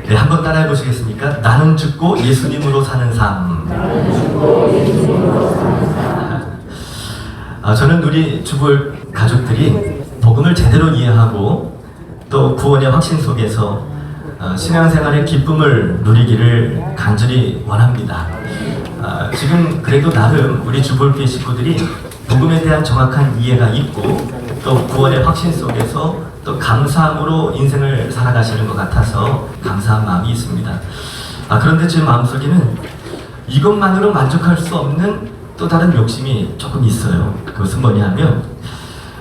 네, 한번 따라해 보시겠습니까? 나는 죽고 예수님으로 사는 삶. 저는 우리 주볼 가족들이 복음을 제대로 이해하고 또 구원의 확신 속에서 신앙생활의 기쁨을 누리기를 간절히 원합니다. 지금 그래도 나름 우리 주볼교회 식구들이 복음에 대한 정확한 이해가 있고 또 구원의 확신 속에서 또 감사함으로 인생을 살아가시는 것 같아서 감사한 마음이 있습니다. 그런데 제 마음속에는 이것만으로 만족할 수 없는 또 다른 욕심이 조금 있어요. 그것은 뭐냐면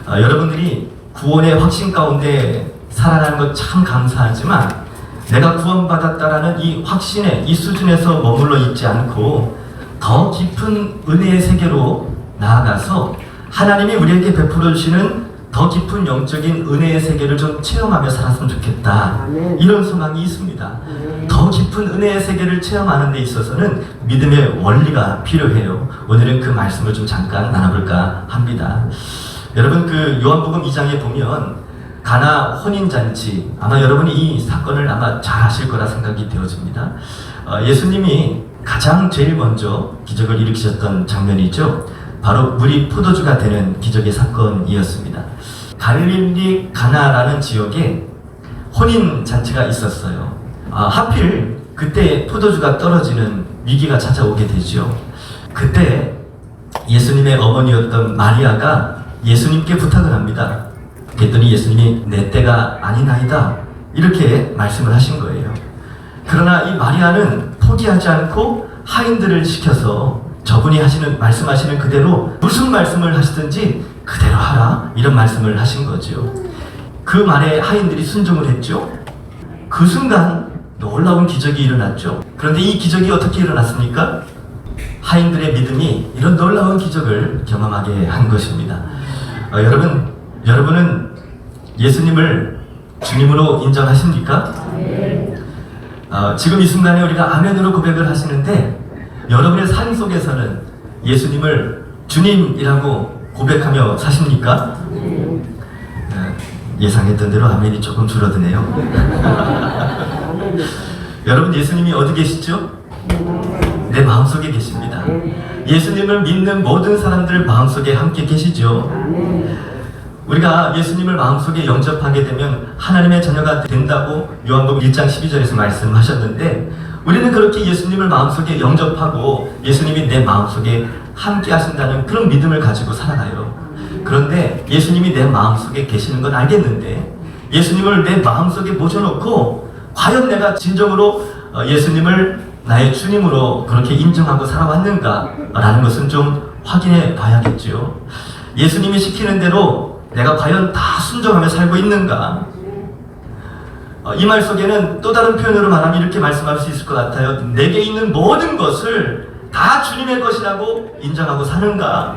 여러분들이 구원의 확신 가운데 살아가는 것 참 감사하지만 내가 구원받았다라는 이 확신의 이 수준에서 머물러 있지 않고 더 깊은 은혜의 세계로 나아가서 하나님이 우리에게 베풀어 주시는 더 깊은 영적인 은혜의 세계를 좀 체험하며 살았으면 좋겠다. 이런 소망이 있습니다. 더 깊은 은혜의 세계를 체험하는 데 있어서는 믿음의 원리가 필요해요. 오늘은 그 말씀을 좀 잠깐 나눠볼까 합니다. 여러분, 그 요한복음 2장에 보면 가나 혼인잔치, 아마 여러분이 이 사건을 아마 잘 아실 거라 생각이 되어집니다. 예수님이 가장 제일 먼저 기적을 일으키셨던 장면이죠. 바로 물이 포도주가 되는 기적의 사건이었습니다. 갈릴리 가나라는 지역에 혼인잔치가 있었어요. 하필 그때 포도주가 떨어지는 위기가 찾아오게 되죠. 그때 예수님의 어머니였던 마리아가 예수님께 부탁을 합니다. 그랬더니 예수님이 내 때가 아니나이다 이렇게 말씀을 하신 거예요. 그러나 이 마리아는 포기하지 않고 하인들을 시켜서 저분이 말씀하시는 그대로 무슨 말씀을 하시든지 그대로 하라 이런 말씀을 하신 거죠. 그 말에 하인들이 순종을 했죠. 그 순간 놀라운 기적이 일어났죠. 그런데 이 기적이 어떻게 일어났습니까? 하인들의 믿음이 이런 놀라운 기적을 경험하게 한 것입니다. 여러분은 예수님을 주님으로 인정하십니까? 지금 이 순간에 우리가 아멘으로 고백을 하시는데 여러분의 삶 속에서는 예수님을 주님이라고 고백하며 사십니까? 예상했던 대로 아멘이 조금 줄어드네요. 여러분, 예수님이 어디 계시죠? 내 마음속에 계십니다. 예수님을 믿는 모든 사람들 마음속에 함께 계시죠. 우리가 예수님을 마음속에 영접하게 되면 하나님의 자녀가 된다고 요한복음 1장 12절에서 말씀하셨는데 우리는 그렇게 예수님을 마음속에 영접하고 예수님이 내 마음속에 함께 하신다는 그런 믿음을 가지고 살아가요. 그런데 예수님이 내 마음속에 계시는 건 알겠는데 예수님을 내 마음속에 모셔놓고 과연 내가 진정으로 예수님을 나의 주님으로 그렇게 인정하고 살아왔는가 라는 것은 좀 확인해 봐야겠죠. 예수님이 시키는 대로 내가 과연 다 순종하며 살고 있는가? 이 말 속에는 또 다른 표현으로 말하면 이렇게 말씀할 수 있을 것 같아요. 내게 있는 모든 것을 다 주님의 것이라고 인정하고 사는가?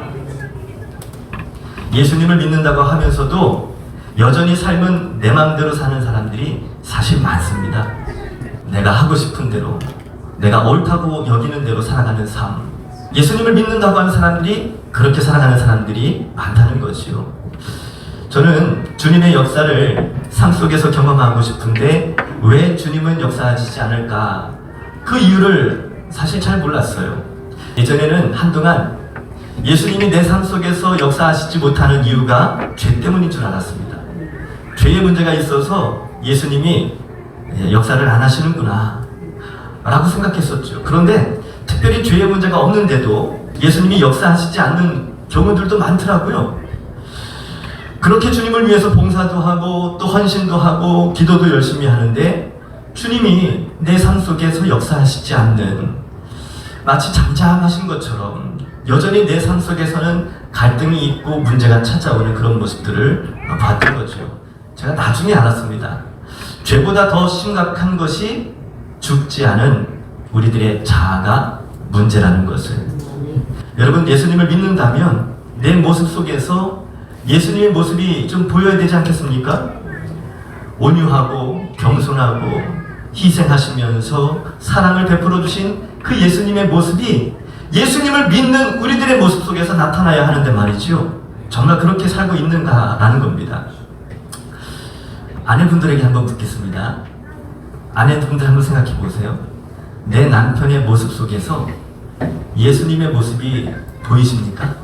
예수님을 믿는다고 하면서도 여전히 삶은 내 마음대로 사는 사람들이 사실 많습니다. 내가 하고 싶은 대로, 내가 옳다고 여기는 대로 살아가는 삶. 예수님을 믿는다고 하는 사람들이 그렇게 살아가는 사람들이 많다는 거지요. 저는 주님의 역사를 삶 속에서 경험하고 싶은데 왜 주님은 역사하시지 않을까? 그 이유를 사실 잘 몰랐어요. 예전에는 한동안 예수님이 내 삶 속에서 역사하시지 못하는 이유가 죄 때문인 줄 알았습니다. 죄의 문제가 있어서 예수님이 역사를 안 하시는구나 라고 생각했었죠. 그런데 특별히 죄의 문제가 없는데도 예수님이 역사하시지 않는 경우들도 많더라고요. 그렇게 주님을 위해서 봉사도 하고 또 헌신도 하고 기도도 열심히 하는데 주님이 내 삶 속에서 역사하시지 않는, 마치 잠잠하신 것처럼 여전히 내 삶 속에서는 갈등이 있고 문제가 찾아오는 그런 모습들을 봤던 거죠. 제가 나중에 알았습니다. 죄보다 더 심각한 것이 죽지 않은 우리들의 자아가 문제라는 것을. 여러분, 예수님을 믿는다면 내 모습 속에서 예수님의 모습이 좀 보여야 되지 않겠습니까? 온유하고 겸손하고 희생하시면서 사랑을 베풀어 주신 그 예수님의 모습이 예수님을 믿는 우리들의 모습 속에서 나타나야 하는데 말이죠. 정말 그렇게 살고 있는가라는 겁니다. 아내분들에게 한번 묻겠습니다. 아내분들 한번 생각해 보세요. 내 남편의 모습 속에서 예수님의 모습이 보이십니까?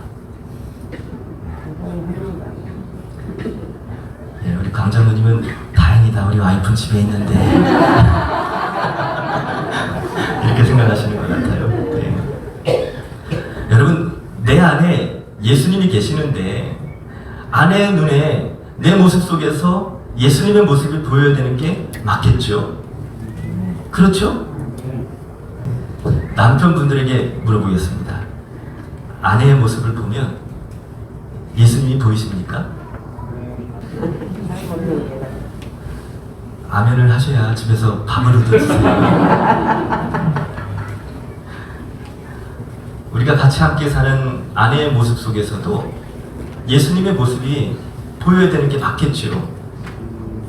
예, 우리 강장로님은 다행이다, 우리 와이프는 집에 있는데 이렇게 생각하시는 것 같아요. 네. 여러분, 내 안에 예수님이 계시는데 아내의 눈에 내 모습 속에서 예수님의 모습이 보여야 되는 게 맞겠죠? 그렇죠? 남편분들에게 물어보겠습니다. 아내의 모습을 보면 예수님이 보이십니까? 아멘을 하셔야 집에서 밥을 얻어주세요. 우리가 같이 함께 사는 아내의 모습 속에서도 예수님의 모습이 보여야 되는 게 맞겠죠.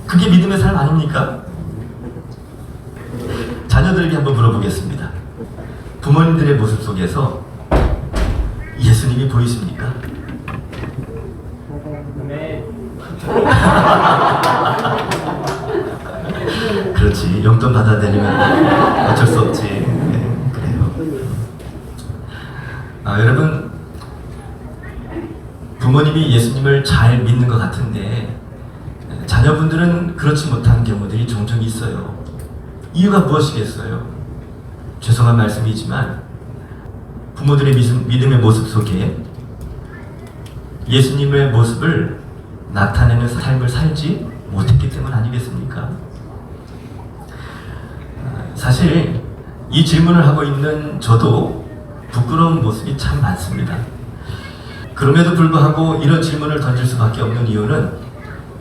그게 믿음의 삶 아닙니까? 자녀들에게 한번 물어보겠습니다. 부모님들의 모습 속에서 예수님이 보이십니까? 네. 그렇지, 용돈 받아들이면 어쩔 수 없지. 네, 그래요. 여러분, 부모님이 예수님을 잘 믿는 것 같은데 자녀분들은 그렇지 못한 경우들이 종종 있어요. 이유가 무엇이겠어요? 죄송한 말씀이지만 부모들의 믿음의 모습 속에 예수님의 모습을 나타내는 삶을 살지 못했기 때문 아니겠습니까? 사실 이 질문을 하고 있는 저도 부끄러운 모습이 참 많습니다. 그럼에도 불구하고 이런 질문을 던질 수밖에 없는 이유는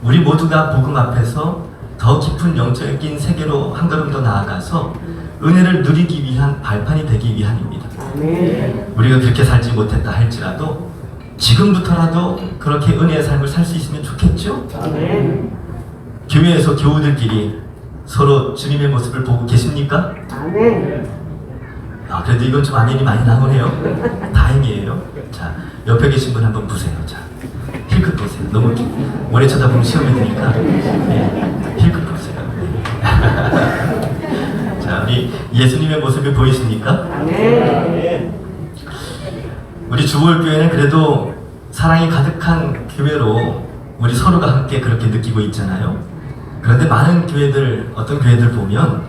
우리 모두가 복음 앞에서 더 깊은 영적인 세계로 한 걸음 더 나아가서 은혜를 누리기 위한 발판이 되기 위함입니다. 우리가 그렇게 살지 못했다 할지라도 지금부터라도 그렇게 은혜의 삶을 살 수 있으면 좋겠죠? 교회에서 교우들끼리 서로 주님의 모습을 보고 계십니까? 그래도 이건 좀 아멘이 많이 나오네요. 다행이에요. 자, 옆에 계신 분 한번 보세요. 자, 힐끗 보세요. 너무 오래 쳐다보면 시험이 되니까 힐끗 보세요. 자, 우리 예수님의 모습이 보이십니까? 우리 주보울교회는 그래도 사랑이 가득한 교회로 우리 서로가 함께 그렇게 느끼고 있잖아요. 그런데 많은 교회들, 어떤 교회들 보면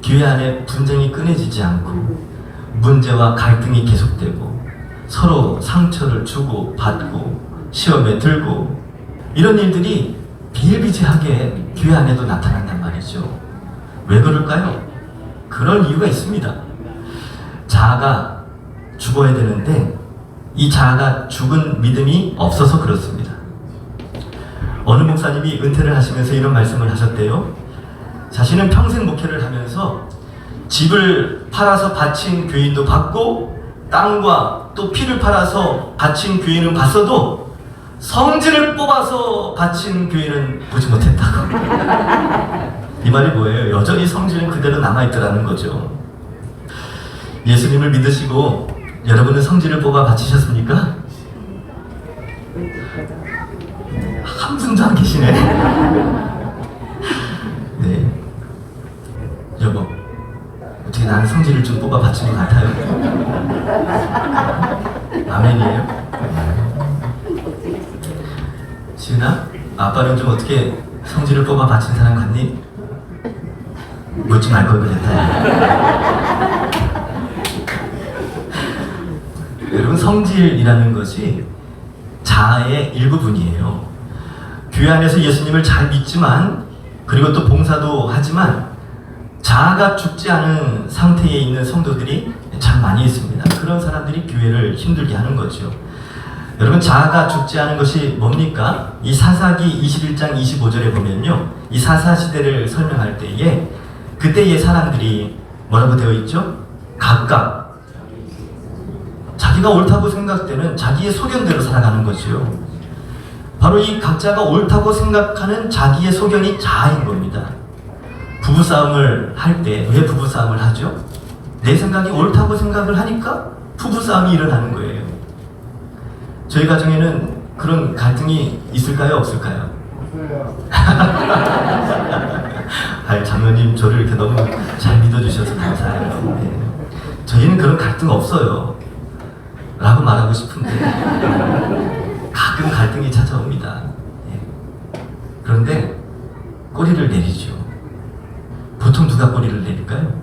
교회 안에 분쟁이 끊어지지 않고 문제와 갈등이 계속되고 서로 상처를 주고 받고 시험에 들고 이런 일들이 비일비재하게 교회 안에도 나타난단 말이죠. 왜 그럴까요? 그런 이유가 있습니다. 자아가 죽어야 되는데 이 자아가 죽은 믿음이 없어서 그렇습니다. 어느 목사님이 은퇴를 하시면서 이런 말씀을 하셨대요. 자신은 평생 목회를 하면서 집을 팔아서 바친 교인도 봤고 땅과 또 피를 팔아서 바친 교인은 봤어도 성질을 뽑아서 바친 교인은 보지 못했다고. 이 말이 뭐예요? 여전히 성질은 그대로 남아있더라는 거죠. 예수님을 믿으시고 여러분은 성질을 뽑아 바치셨습니까? 한 분도 안 계시네. 네. 여보, 어떻게 나는 성질을 좀 뽑아 바친 것 같아요? 아멘이에요? 지은아, 아빠는 좀 어떻게 성질을 뽑아 바친 사람 같니? 묻지 말 걸 그랬다. 여러분, 성질이라는 것이 자아의 일부분이에요. 교회 안에서 예수님을 잘 믿지만 그리고 또 봉사도 하지만 자아가 죽지 않은 상태에 있는 성도들이 참 많이 있습니다. 그런 사람들이 교회를 힘들게 하는 거죠. 여러분, 자아가 죽지 않은 것이 뭡니까? 이 사사기 21장 25절에 보면요, 이 사사시대를 설명할 때에 그때의 사람들이 뭐라고 되어 있죠? 각각 자기가 옳다고 생각되는 자기의 소견대로 살아가는 거지요. 바로 이 각자가 옳다고 생각하는 자기의 소견이 자아인 겁니다. 부부싸움을 할 때 왜 부부싸움을 하죠? 내 생각이 옳다고 생각을 하니까 부부싸움이 일어나는 거예요. 저희 가정에는 그런 갈등이 있을까요? 없을까요? 아니, 장로님 저를 이렇게 너무 잘 믿어주셔서 감사해요. 네. 저희는 그런 갈등 없어요 라고 말하고 싶은데 가끔 갈등이 찾아옵니다. 네. 그런데 꼬리를 내리죠. 보통 누가 꼬리를 내릴까요?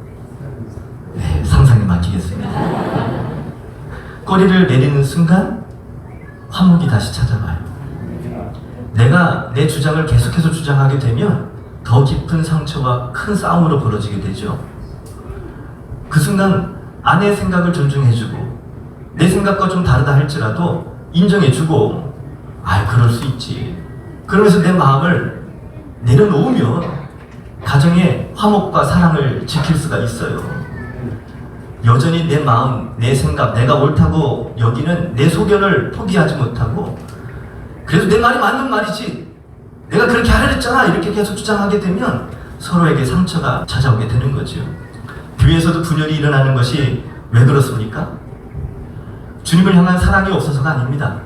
네, 상상에 맡기겠습니다. 꼬리를 내리는 순간 화목이 다시 찾아와요. 내가 내 주장을 계속해서 주장하게 되면 더 깊은 상처와 큰 싸움으로 벌어지게 되죠. 그 순간 아내의 생각을 존중해주고 내 생각과 좀 다르다 할지라도 인정해주고 그럴 수 있지 그러면서 내 마음을 내려놓으면 가정의 화목과 사랑을 지킬 수가 있어요. 여전히 내 마음, 내 생각, 내가 옳다고 여기는 내 소견을 포기하지 못하고 그래도 내 말이 맞는 말이지 내가 그렇게 하려 했잖아 이렇게 계속 주장하게 되면 서로에게 상처가 찾아오게 되는 거죠. 교회에서도 분열이 일어나는 것이 왜 그렇습니까? 주님을 향한 사랑이 없어서가 아닙니다.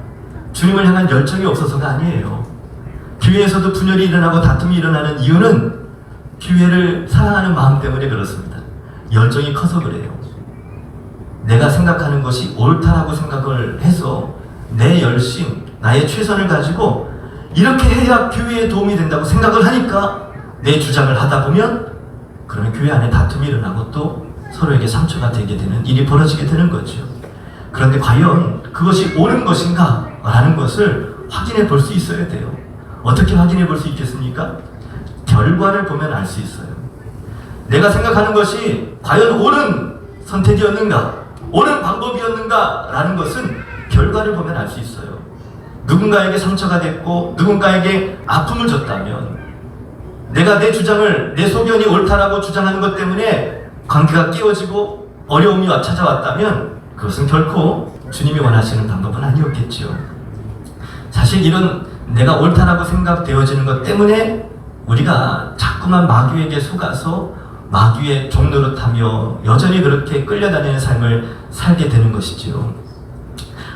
주님을 향한 열정이 없어서가 아니에요. 교회에서도 분열이 일어나고 다툼이 일어나는 이유는 교회를 사랑하는 마음 때문에 그렇습니다. 열정이 커서 그래요. 내가 생각하는 것이 옳다라고 생각을 해서 내 열심, 나의 최선을 가지고 이렇게 해야 교회에 도움이 된다고 생각을 하니까 내 주장을 하다 보면 그러면 교회 안에 다툼이 일어나고 또 서로에게 상처가 되게 되는 일이 벌어지게 되는 거죠. 그런데 과연 그것이 옳은 것인가? 라는 것을 확인해 볼 수 있어야 돼요. 어떻게 확인해 볼 수 있겠습니까? 결과를 보면 알 수 있어요. 내가 생각하는 것이 과연 옳은 선택이었는가? 옳은 방법이었는가? 라는 것은 결과를 보면 알 수 있어요. 누군가에게 상처가 됐고 누군가에게 아픔을 줬다면 내가 내 주장을 내 소견이 옳다라고 주장하는 것 때문에 관계가 깨어지고 어려움이 찾아왔다면 그것은 결코 주님이 원하시는 방법은 아니었겠죠. 사실 이런 내가 옳다라고 생각되어지는 것 때문에 우리가 자꾸만 마귀에게 속아서 마귀의 종노릇하며 여전히 그렇게 끌려다니는 삶을 살게 되는 것이지요.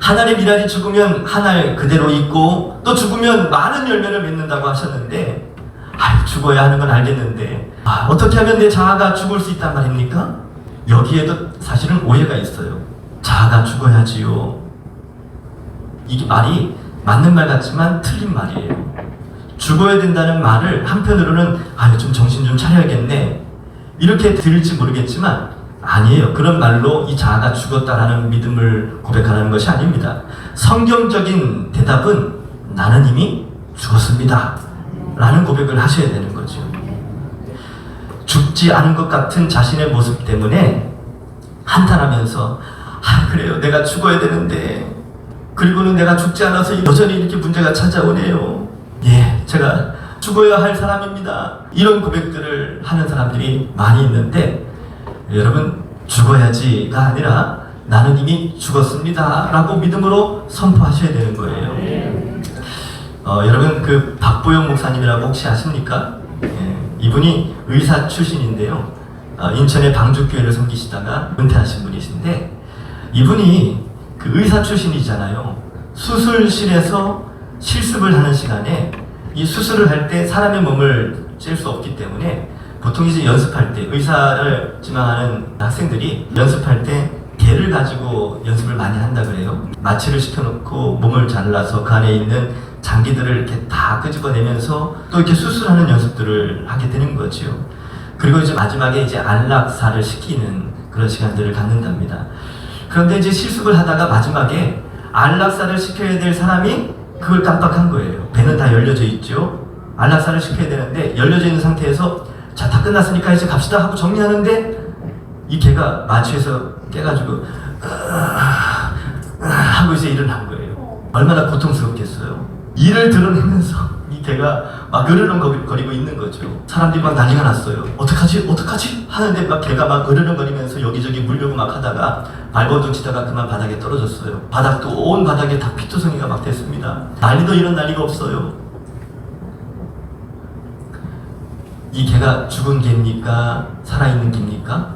한 알의 미랄이 죽으면 한 알 그대로 있고 또 죽으면 많은 열매를 맺는다고 하셨는데 죽어야 하는 건 알겠는데 어떻게 하면 내 자아가 죽을 수 있단 말입니까? 여기에도 사실은 오해가 있어요. 자아가 죽어야지요. 이게 말이 맞는 말 같지만 틀린 말이에요. 죽어야 된다는 말을 한편으로는 좀 정신 좀 차려야겠네 이렇게 들을지 모르겠지만 아니에요. 그런 말로 이 자아가 죽었다라는 믿음을 고백하는 것이 아닙니다. 성경적인 대답은 나는 이미 죽었습니다 라는 고백을 하셔야 되는 거죠. 죽지 않은 것 같은 자신의 모습 때문에 한탄하면서 그래요 내가 죽어야 되는데 그리고는 내가 죽지 않아서 여전히 이렇게 문제가 찾아오네요. 제가 죽어야 할 사람입니다. 이런 고백들을 하는 사람들이 많이 있는데 여러분 죽어야지가 아니라 나는 이미 죽었습니다 라고 믿음으로 선포하셔야 되는 거예요. 여러분 그 박보영 목사님이라고 혹시 아십니까? 이분이 의사 출신인데요. 인천의 방주교회를 섬기시다가 은퇴하신 분이신데 이분이 그 의사 출신이잖아요. 수술실에서 실습을 하는 시간에 이 수술을 할 때 사람의 몸을 잴 수 없기 때문에 보통 이제 연습할 때 의사를 지망하는 학생들이 연습할 때 개를 가지고 연습을 많이 한다 그래요. 마취를 시켜놓고 몸을 잘라서 그 안에 있는 장기들을 이렇게 다 끄집어내면서 또 이렇게 수술하는 연습들을 하게 되는 거죠. 그리고 이제 마지막에 이제 안락사를 시키는 그런 시간들을 갖는답니다. 그런데 이제 실습을 하다가 마지막에 안락사를 시켜야 될 사람이 그걸 깜빡한 거예요. 배는 다 열려져 있죠. 안락사를 시켜야 되는데 열려져 있는 상태에서 자, 다 끝났으니까 이제 갑시다 하고 정리하는데 이 개가 마취해서 깨가지고 하고 이제 일어난 거예요. 얼마나 고통스럽겠어요. 이를 드러내면서 이 개가 막 으르렁거리고 있는 거죠. 사람들이 막 난리가 났어요. 어떡하지? 하는데 막 개가 막 으르렁거리면서 여기저기 물려고 막 하다가 발버둥 치다가 그만 바닥에 떨어졌어요. 바닥도 온 바닥에 다 피투성이가 막 됐습니다. 난리도 이런 난리가 없어요. 이 개가 죽은 개입니까? 살아있는 개입니까?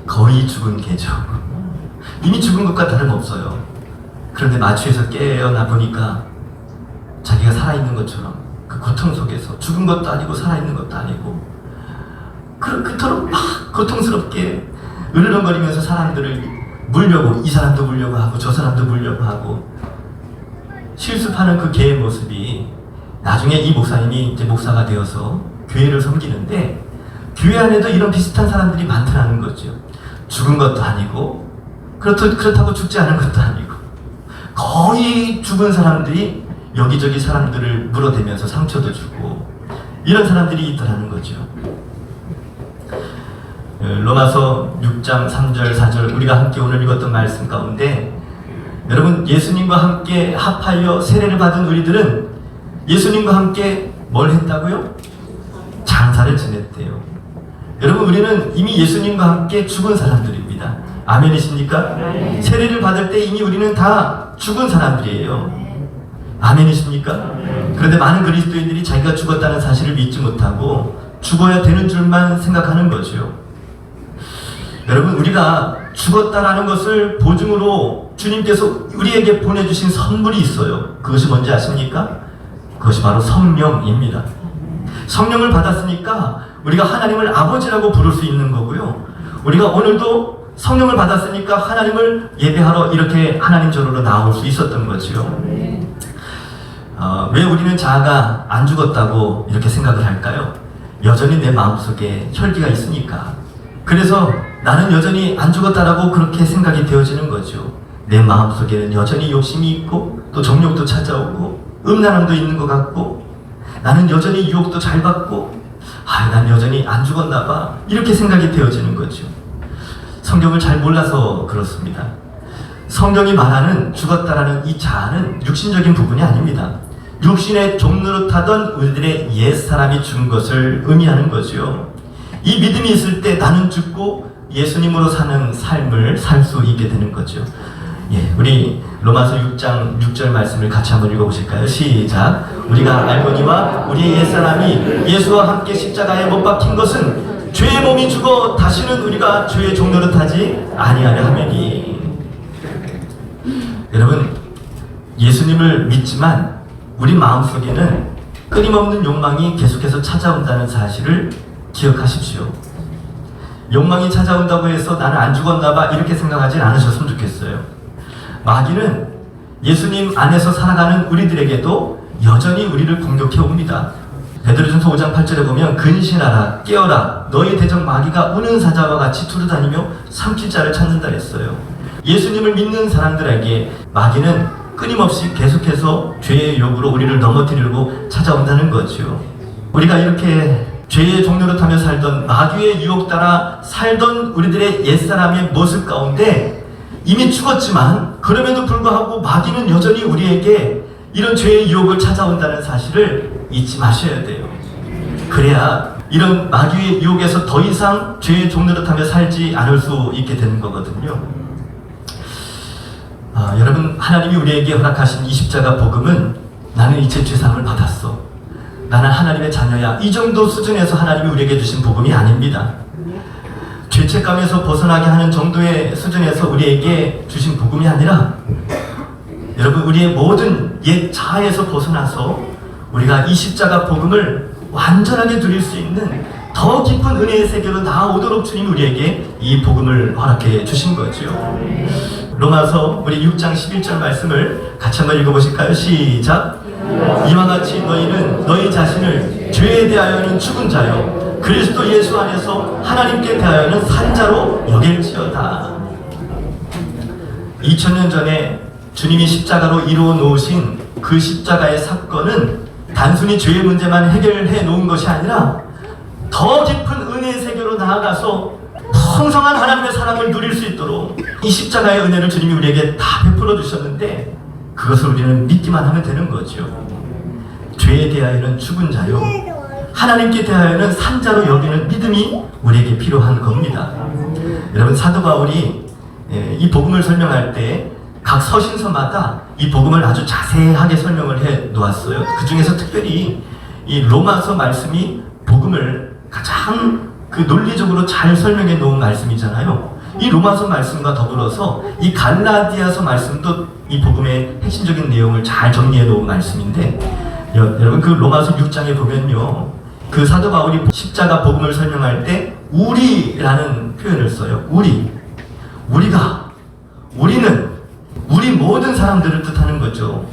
거의 죽은 개죠. 이미 죽은 것과 다름없어요. 그런데 마취에서 깨어나 보니까 자기가 살아있는 것처럼 그 고통 속에서 죽은 것도 아니고 살아있는 것도 아니고 그토록 막 고통스럽게 으르렁거리면서 사람들을 물려고, 이 사람도 물려고 하고 저 사람도 물려고 하고 실습하는 그 개의 모습이 나중에 이 목사님이 이제 목사가 되어서 교회를 섬기는데 교회 안에도 이런 비슷한 사람들이 많더라는 거죠. 죽은 것도 아니고 그렇다고 죽지 않은 것도 아니고 거의 죽은 사람들이 여기저기 사람들을 물어대면서 상처도 주고 이런 사람들이 있더라는 거죠. 로마서 6장 3절 4절 우리가 함께 오늘 읽었던 말씀 가운데 여러분, 예수님과 함께 합하여 세례를 받은 우리들은 예수님과 함께 뭘 했다고요? 장사를 지냈대요. 여러분, 우리는 이미 예수님과 함께 죽은 사람들입니다. 아멘이십니까? 네. 세례를 받을 때 이미 우리는 다 죽은 사람들이에요. 아멘이십니까? 네. 그런데 많은 그리스도인들이 자기가 죽었다는 사실을 믿지 못하고 죽어야 되는 줄만 생각하는 거죠. 여러분, 우리가 죽었다라는 것을 보증으로 주님께서 우리에게 보내주신 선물이 있어요. 그것이 뭔지 아십니까? 그것이 바로 성령입니다. 성령을 받았으니까 우리가 하나님을 아버지라고 부를 수 있는 거고요. 우리가 오늘도 성령을 받았으니까 하나님을 예배하러 이렇게 하나님 절으로 나올 수 있었던 거지요. 왜 우리는 자아가 안 죽었다고 이렇게 생각을 할까요? 여전히 내 마음속에 혈기가 있으니까. 그래서 나는 여전히 안 죽었다라고 그렇게 생각이 되어지는 거죠. 내 마음속에는 여전히 욕심이 있고 또 정욕도 찾아오고 음란함도 있는 것 같고 나는 여전히 유혹도 잘 받고 난 여전히 안 죽었나 봐 이렇게 생각이 되어지는 거죠. 성경을 잘 몰라서 그렇습니다. 성경이 말하는 죽었다라는 이 자아는 육신적인 부분이 아닙니다. 육신의 종노릇하던 우리들의 옛사람이 죽은 것을 의미하는 거죠. 이 믿음이 있을 때 나는 죽고 예수님으로 사는 삶을 살 수 있게 되는 거죠. 우리 로마서 6장 6절 말씀을 같이 한번 읽어보실까요? 시작. 우리가 알거니와 우리의 옛사람이 예수와 함께 십자가에 못 박힌 것은 죄의 몸이 죽어 다시는 우리가 죄의 종노릇하지 아니하려 함이니. 여러분, 예수님을 믿지만 우리 마음속에는 끊임없는 욕망이 계속해서 찾아온다는 사실을 기억하십시오. 욕망이 찾아온다고 해서 나는 안 죽었나 봐 이렇게 생각하지 않으셨으면 좋겠어요. 마귀는 예수님 안에서 살아가는 우리들에게도 여전히 우리를 공격해 옵니다. 베드로전서 5장 8절에 보면 근신하라 깨어라 너희 대적 마귀가 우는 사자와 같이 두루다니며 삼킬 자를 찾는다 했어요. 예수님을 믿는 사람들에게 마귀는 끊임없이 계속해서 죄의 유혹으로 우리를 넘어뜨리려고 찾아온다는 거죠. 우리가 이렇게 죄의 종노릇하며 살던 마귀의 유혹 따라 살던 우리들의 옛사람의 모습 가운데 이미 죽었지만 그럼에도 불구하고 마귀는 여전히 우리에게 이런 죄의 유혹을 찾아온다는 사실을 잊지 마셔야 돼요. 그래야 이런 마귀의 유혹에서 더 이상 죄의 종노릇하며 살지 않을 수 있게 되는 거거든요. 여러분, 하나님이 우리에게 허락하신 이 십자가 복음은 나는 이제 죄사함을 받았어, 나는 하나님의 자녀야, 이 정도 수준에서 하나님이 우리에게 주신 복음이 아닙니다. 죄책감에서 벗어나게 하는 정도의 수준에서 우리에게 주신 복음이 아니라 여러분, 우리의 모든 옛 자아에서 벗어나서 우리가 이 십자가 복음을 완전하게 누릴 수 있는 더 깊은 은혜의 세계로 나아오도록 주님 우리에게 이 복음을 허락해 주신 거죠. 로마서 우리 6장 11절 말씀을 같이 한번 읽어보실까요? 시작. 이와 같이 너희는 너희 자신을 죄에 대하여는 죽은 자요 그리스도 예수 안에서 하나님께 대하여는 산 자로 여길지어다. 2000년 전에 주님이 십자가로 이루어 놓으신 그 십자가의 사건은 단순히 죄의 문제만 해결해 놓은 것이 아니라 더 깊은 은혜의 세계로 나아가서 풍성한 하나님의 사랑을 누릴 수 있도록 이 십자가의 은혜를 주님이 우리에게 다 베풀어 주셨는데 그것을 우리는 믿기만 하면 되는 거죠. 죄에 대하여는 죽은 자요 하나님께 대하여는 산 자로 여기는 믿음이 우리에게 필요한 겁니다. 여러분, 사도 바울이 이 복음을 설명할 때 각 서신서마다 이 복음을 아주 자세하게 설명을 해 놓았어요. 그 중에서 특별히 이 로마서 말씀이 복음을 가장 그 논리적으로 잘 설명해 놓은 말씀이잖아요. 이 로마서 말씀과 더불어서 이 갈라디아서 말씀도 이 복음의 핵심적인 내용을 잘 정리해 놓은 말씀인데 여러분 그 로마서 6장에 보면요, 그 사도 바울이 십자가 복음을 설명할 때 우리라는 표현을 써요. 우리는 우리 모든 사람들을 뜻하는 거죠.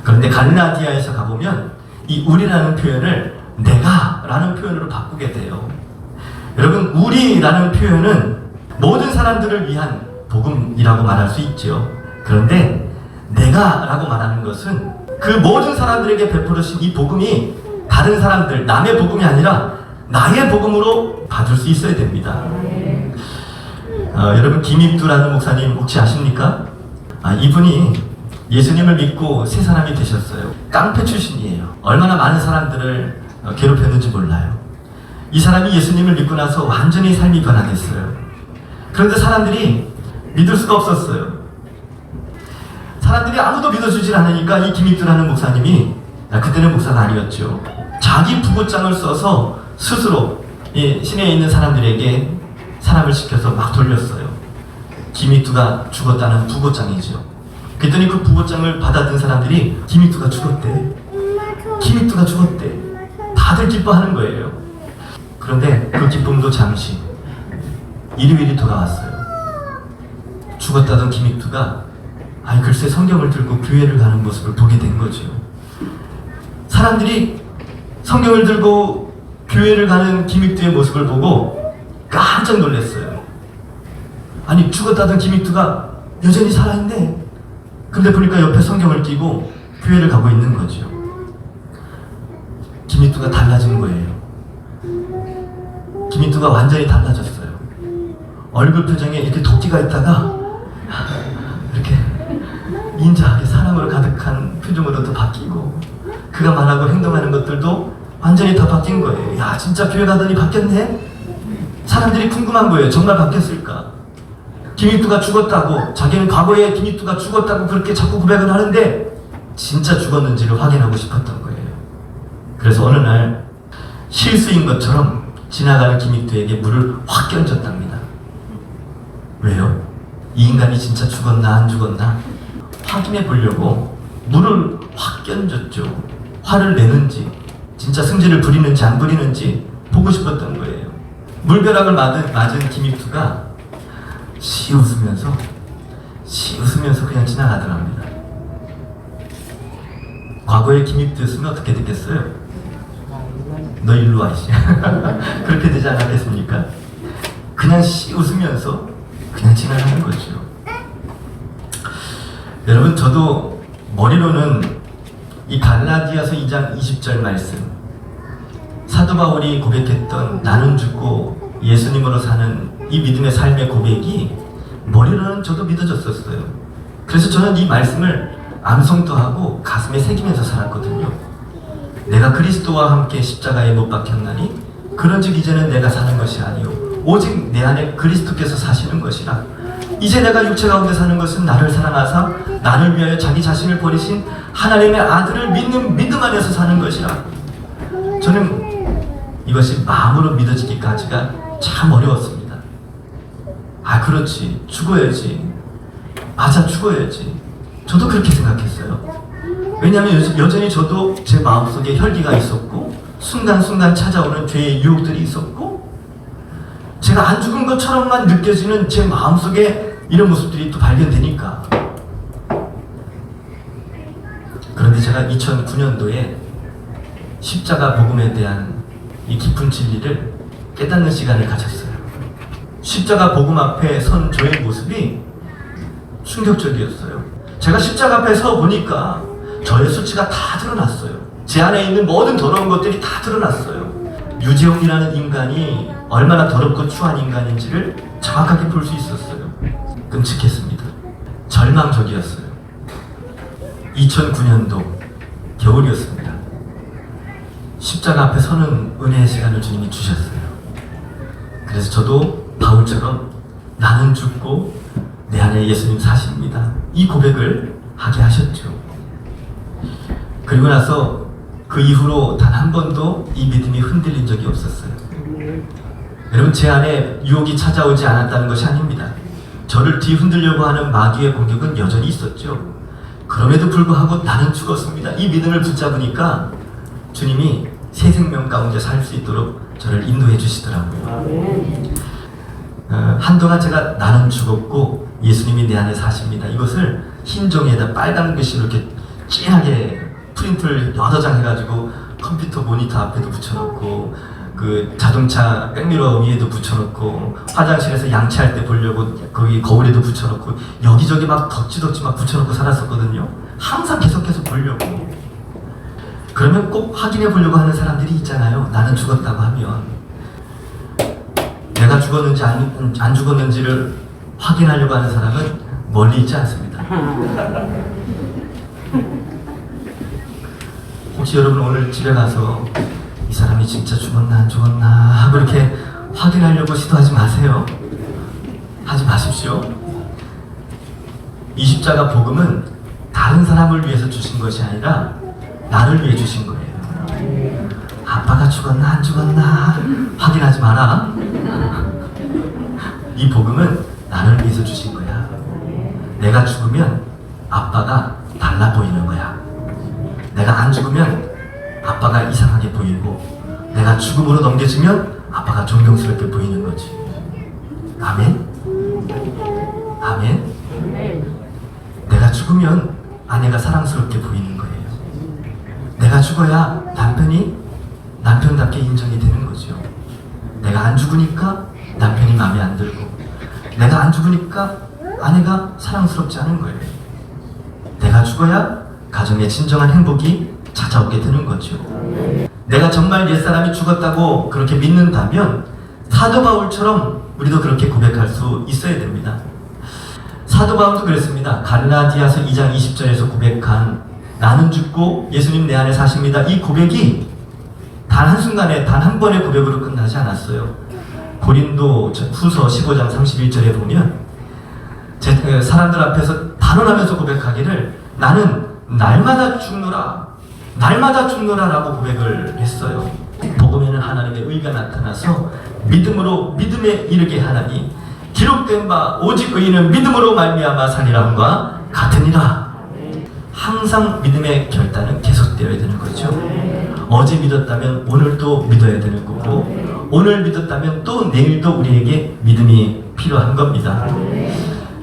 그런데 갈라디아에서 가보면 이 우리라는 표현을 내가라는 표현으로 바꾸게 돼요. 여러분, 우리라는 표현은 모든 사람들을 위한 복음이라고 말할 수 있죠. 그런데 내가라고 말하는 것은 그 모든 사람들에게 베풀으신 이 복음이 다른 사람들, 남의 복음이 아니라 나의 복음으로 받을 수 있어야 됩니다. 여러분, 김익두라는 목사님 혹시 아십니까? 이분이 예수님을 믿고 새 사람이 되셨어요. 깡패 출신이에요. 얼마나 많은 사람들을 괴롭혔는지 몰라요. 이 사람이 예수님을 믿고 나서 완전히 삶이 변화됐어요. 그런데 사람들이 믿을 수가 없었어요. 사람들이 아무도 믿어주질 않으니까 이 김익두라는 목사님이, 그때는 목사가 아니었죠, 자기 부고장을 써서 스스로 시내에 있는 사람들에게 사람을 시켜서 막 돌렸어요. 김익두가 죽었다는 부고장이죠. 그랬더니 그 부고장을 받아든 사람들이 김익두가 죽었대, 김익두가 죽었대, 다들 기뻐하는 거예요. 그런데 그 기쁨도 잠시, 일요일이 돌아왔어요. 죽었다던 김익두가 글쎄 성경을 들고 교회를 가는 모습을 보게 된 거죠. 사람들이 성경을 들고 교회를 가는 김익두의 모습을 보고 깜짝 놀랐어요. 아니, 죽었다던 김익두가 여전히 살아있네. 근데 보니까 옆에 성경을 끼고 교회를 가고 있는 거죠. 김익두가 달라진 거예요. 김익두가 완전히 달라졌어요. 얼굴 표정에 이렇게 도끼가 있다가 이렇게 인자하게 사랑으로 가득한 표정으로도 바뀌고, 그가 말하고 행동하는 것들도 완전히 다 바뀐 거예요. 야, 진짜 교회 가더니 바뀌었네? 사람들이 궁금한 거예요. 정말 바뀌었을까? 김익두가 죽었다고, 자기는 과거에 김익두가 죽었다고 그렇게 자꾸 고백을 하는데 진짜 죽었는지를 확인하고 싶었던 거예요. 그래서 어느 날 실수인 것처럼 지나가는 김익두에게 물을 확 끼얹었답니다. 왜요? 이 인간이 진짜 죽었나 안 죽었나 확인해 보려고 물을 확 끼얹었죠. 화를 내는지, 진짜 승질을 부리는지 안 부리는지 보고 싶었던 거예요. 물벼락을 맞은 김익두가 시 웃으면서 그냥 지나가더랍니다. 과거의 김익두였으면 어떻게 됐겠어요? 너 일로 와, 이씨. 그렇게 되지 않았겠습니까? 그냥 시 웃으면서 그냥 지나가는 거죠. 여러분, 저도 머리로는 이 갈라디아서 2장 20절 말씀, 사도 바울이 고백했던 나는 죽고 예수님으로 사는 이 믿음의 삶의 고백이 머리로는 저도 믿어졌었어요. 그래서 저는 이 말씀을 암송도 하고 가슴에 새기면서 살았거든요. 내가 그리스도와 함께 십자가에 못 박혔나니 그런즉 이제는 내가 사는 것이 아니요 오직 내 안에 그리스도께서 사시는 것이라. 이제 내가 육체 가운데 사는 것은 나를 사랑하사 나를 위하여 자기 자신을 버리신 하나님의 아들을 믿는 믿음 안에서 사는 것이라. 저는 이것이 마음으로 믿어지기까지가 참 어려웠습니다. 그렇지, 죽어야지, 맞아, 죽어야지. 저도 그렇게 생각했어요. 왜냐하면 여전히 저도 제 마음속에 혈기가 있었고 순간순간 찾아오는 죄의 유혹들이 있었고 제가 안 죽은 것처럼만 느껴지는 제 마음속에 이런 모습들이 또 발견되니까. 그런데 제가 2009년도에 십자가 복음에 대한 이 깊은 진리를 깨닫는 시간을 가졌어요. 십자가 복음 앞에 선 저의 모습이 충격적이었어요. 제가 십자가 앞에 서 보니까 저의 수치가 다 드러났어요. 제 안에 있는 모든 더러운 것들이 다 드러났어요. 유재홍이라는 인간이 얼마나 더럽고 추한 인간인지를 정확하게 볼 수 있었어요. 끔찍했습니다. 절망적이었어요. 2009년도 겨울이었습니다. 십자가 앞에 서는 은혜의 시간을 주님이 주셨어요. 그래서 저도 바울처럼 나는 죽고 내 안에 예수님 사십니다, 이 고백을 하게 하셨죠. 그리고 나서 그 이후로 단 한 번도 이 믿음이 흔들린 적이 없었어요. 여러분, 제 안에 유혹이 찾아오지 않았다는 것이 아닙니다. 저를 뒤흔들려고 하는 마귀의 공격은 여전히 있었죠. 그럼에도 불구하고 나는 죽었습니다. 이 믿음을 붙잡으니까 주님이 새 생명 가운데 살 수 있도록 저를 인도해 주시더라고요. 한동안 제가 나는 죽었고 예수님이 내 안에 사십니다. 이것을 흰 종이에다 빨간 글씨로 이렇게 진하게 프린트를 여러 장 해가지고 컴퓨터 모니터 앞에도 붙여놓고 그 자동차 백미러 위에도 붙여놓고 화장실에서 양치할 때 보려고 거기 거울에도 붙여놓고 여기저기 막 덕지덕지 막 붙여놓고 살았었거든요. 항상 계속해서 보려고. 그러면 꼭 확인해 보려고 하는 사람들이 있잖아요. 나는 죽었다고 하면 내가 죽었는지 안 죽었는지를 확인하려고 하는 사람은 멀리 있지 않습니다. 혹시 여러분 오늘 집에 가서 이 사람이 진짜 죽었나 안 죽었나 하고 이렇게 확인하려고 시도하지 마세요. 하지 마십시오. 이 십자가 복음은 다른 사람을 위해서 주신 것이 아니라 나를 위해 주신 거예요. 아빠가 죽었나 안 죽었나 확인하지 마라. 이 복음은 나를 위해서 주신 거야. 내가 죽으면 아빠가 달라 보이는 거야. 내가 안 죽으면 아빠가 이상하게 보이고, 내가 죽음으로 넘겨지면 아빠가 존경스럽게 보이는 거지. 아멘? 아멘? 내가 죽으면 아내가 사랑스럽게 보이는 거예요. 내가 죽어야 남편이 남편답게 인정이 되는 거죠. 내가 안 죽으니까 남편이 마음에 안 들고, 내가 안 죽으니까 아내가 사랑스럽지 않은 거예요. 내가 죽어야 가정의 진정한 행복이 찾아오게 되는 거죠. 내가 정말 옛사람이 죽었다고 그렇게 믿는다면 사도 바울처럼 우리도 그렇게 고백할 수 있어야 됩니다. 사도 바울도 그랬습니다. 갈라디아서 2장 20절에서 고백한 나는 죽고 예수님 내 안에 사십니다. 이 고백이 단 한순간에 단 한 번의 고백으로 끝나지 않았어요. 고린도 후서 15장 31절에 보면 사람들 앞에서 단언하면서 고백하기를 나는 날마다 죽노라 라고 고백을 했어요. 복음에는 하나님의 의가 나타나서 믿음으로 믿음에 이르게 하나니 기록된 바 오직 의인은 믿음으로 말미암아 사리라 함과 같으니라. 항상 믿음의 결단은 계속되어야 되는 거죠. 어제 믿었다면 오늘도 믿어야 되는 거고, 오늘 믿었다면 또 내일도 우리에게 믿음이 필요한 겁니다.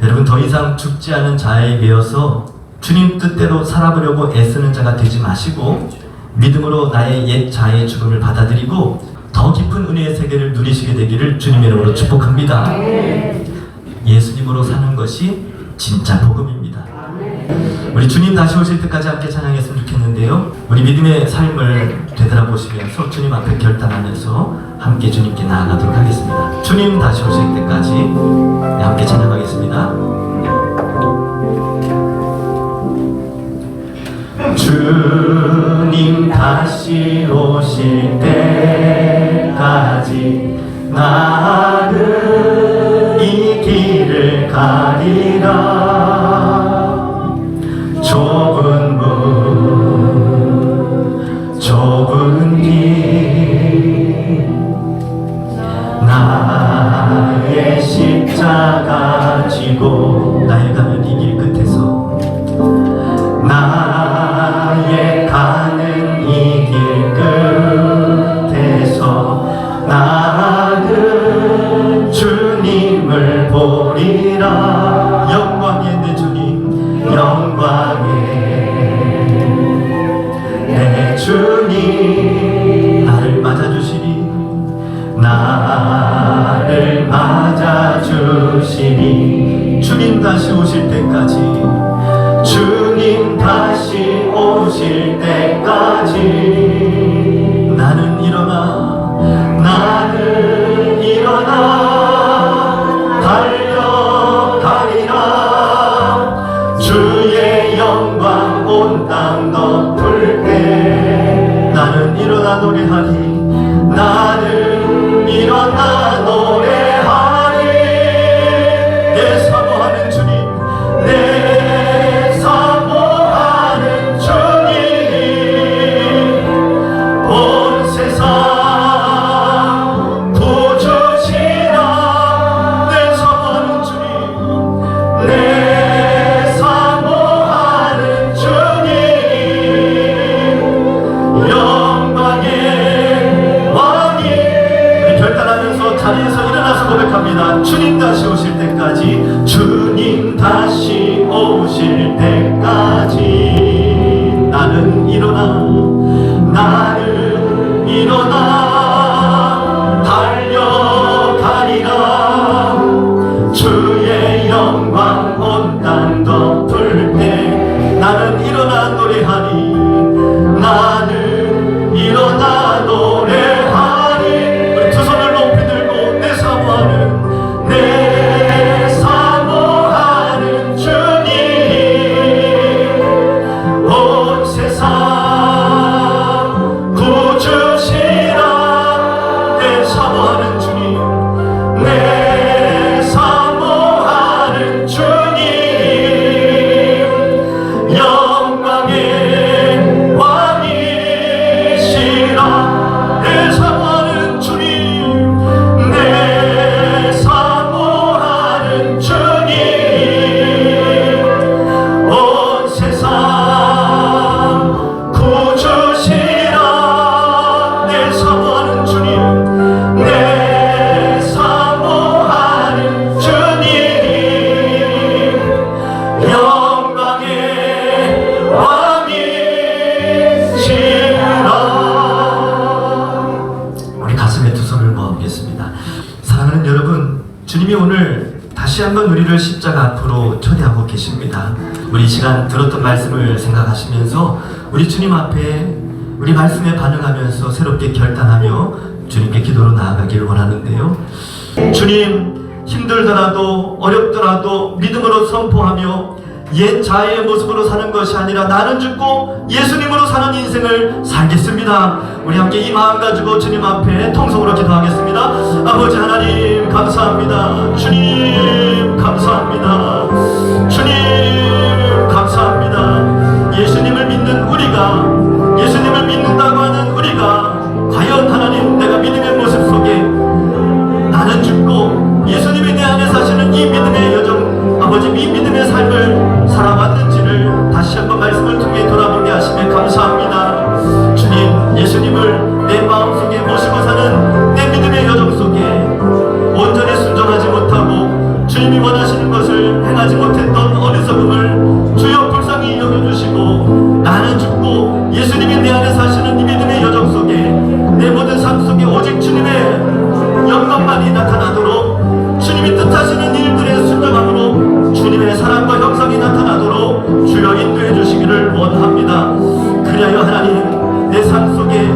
여러분, 더 이상 죽지 않은 자에 매여서 주님 뜻대로 살아보려고 애쓰는 자가 되지 마시고 믿음으로 나의 옛 자의 죽음을 받아들이고 더 깊은 은혜의 세계를 누리시게 되기를 주님의 이름으로 축복합니다. 예수님으로 사는 것이 진짜 복음입니다. 우리 주님 다시 오실 때까지 함께 찬양했으면 좋겠는데요. 우리 믿음의 삶을 되돌아보시면서 주님 앞에 결단하면서 함께 주님께 나아가도록 하겠습니다. 주님 다시 오실 때까지 함께 찬양하겠습니다. 주님 다시 오실 때까지 나는 이 길을 가리라. 좁은 문 좁은 길 나의 십자가 지고 나의 가는 이 길 끝에서 나의 가는 이 길 끝에서 나는 주님을 보리라. 영광의 내 주님, 영광의 내 주님 나를 맞아주시니, 나를 맞아주시니. 주님 다시 오실 때까지, 주님 다시 오실 때까지 나는 일어나 달려가리라. 주의 영광 온 땅 덮을 때 나는 일어나 노래하리. 나는 일어나 노래하리. 내 사모하는 주님, 내 사모하는 주님, 온 세상 도주시라. 내 사모하는 주님, 내 사모하는 주님 다시 오실 때까지, 주님 다시 오실 때까지 나는 일어나 달려가리라. 주의 영광 온 땅 덮을 때 나는 일어나 노래하리. 나는 일어나 노래하리. 우리 두 손을 높이 들고 내 사모하는 주님, 온 세상 구주시라. 내 사모하는 주님, 내 사모하는 주님, 영광의 왕이시라. 내 사모하는 주님, 내 사모하는 주님, 온 세상 구주시라. 내 사모하는 주님, 내 사모하는 주님, 영광의 왕이시라. 우리 가슴에 두 손을 모아보겠습니다. 사랑하는 여러분, 주님이 오늘 다시 한번 우리를 십자가 앞으로 초대하고 계십니다. 우리 이 시간 들었던 말씀을 생각하시면서 우리 주님 앞에 우리 말씀에 반응하면서 새롭게 결단하며 주님께 기도로 나아가기를 원하는데요. 주님, 힘들더라도 어렵더라도 믿음으로 선포하며 옛 자아의 모습으로 사는 것이 아니라 나는 죽고 예수님으로 사는 인생을 살겠습니다. 우리 함께 이 마음 가지고 주님 앞에 통성으로 기도하겠습니다. 아버지 하나님 감사합니다. 주님 감사합니다. 주님 감사합니다. 예수님을 믿는 우리가, 예수님을 믿는다고 하는 우리가 과연 하나님, 내가 믿음의 모습 속에 나는 죽고 예수님이 내 안에 사시는 이 믿음의 여정, 아버지 이 믿음의 삶을 살아왔는지를 다시 한번 말씀을 통해 돌아보게 하시며 감사합니다. 주님, 예수님을 내 마음속에 모시고 사는 내 믿음의 여정 속에 온전히 순종하지 못하고 주님이 원하시는 것을 행하지 못했던 어리석음을 주여 불쌍히 여겨주시고, 나는 죽고 예수님이 내 안에 사시는 이 믿음의 여정 속에 내 모든 삶 속에 오직 주님의 영광만이 나타나도록, 주님이 뜻하시는 일들의 순종함으로 주님의 사랑과 형상이 나타나도록 주여 인도해 주시기를 원합니다. 그리하여 하나님, 내 삶 속에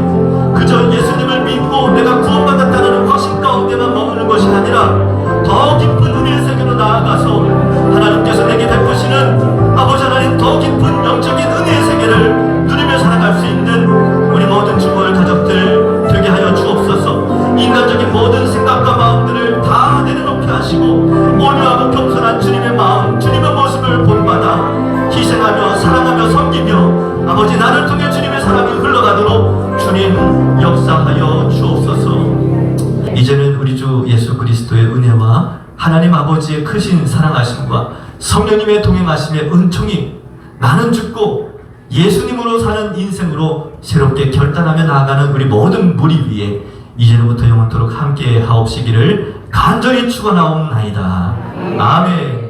그저 예수님을 믿고 내가 구원받았다는 확신 가운데만 머무는 것이 아니라 더 깊은 은혜의 세계로 나아가서 하나님께서 내게 베푸시는 아버지 하나님 더 깊은 영적인 은혜의 세계를 누리며 살아갈 수 있는 우리 모든 주보의 가족들 되게 하여 주옵소서. 인간적인 모든 생각과 마음들을 다 내려놓게 하시고 온유하고 겸손한 주님의 마음, 주님의 모습을 본받아 희생하며 사랑하며 섬기며 아버지 나를 통해 주님의 사랑이 흘러가도록 주님 역사하여 주옵소서. 이제는 우리 주 예수 그리스도의 은혜와 하나님 아버지의 크신 사랑하심과 성령님의 동행하심의 은총이 나는 죽고 예수님으로 사는 인생으로 새롭게 결단하며 나아가는 우리 모든 무리 위에 이제로부터 영원토록 함께 하옵시기를 간절히 축원하옵나이다. 아멘.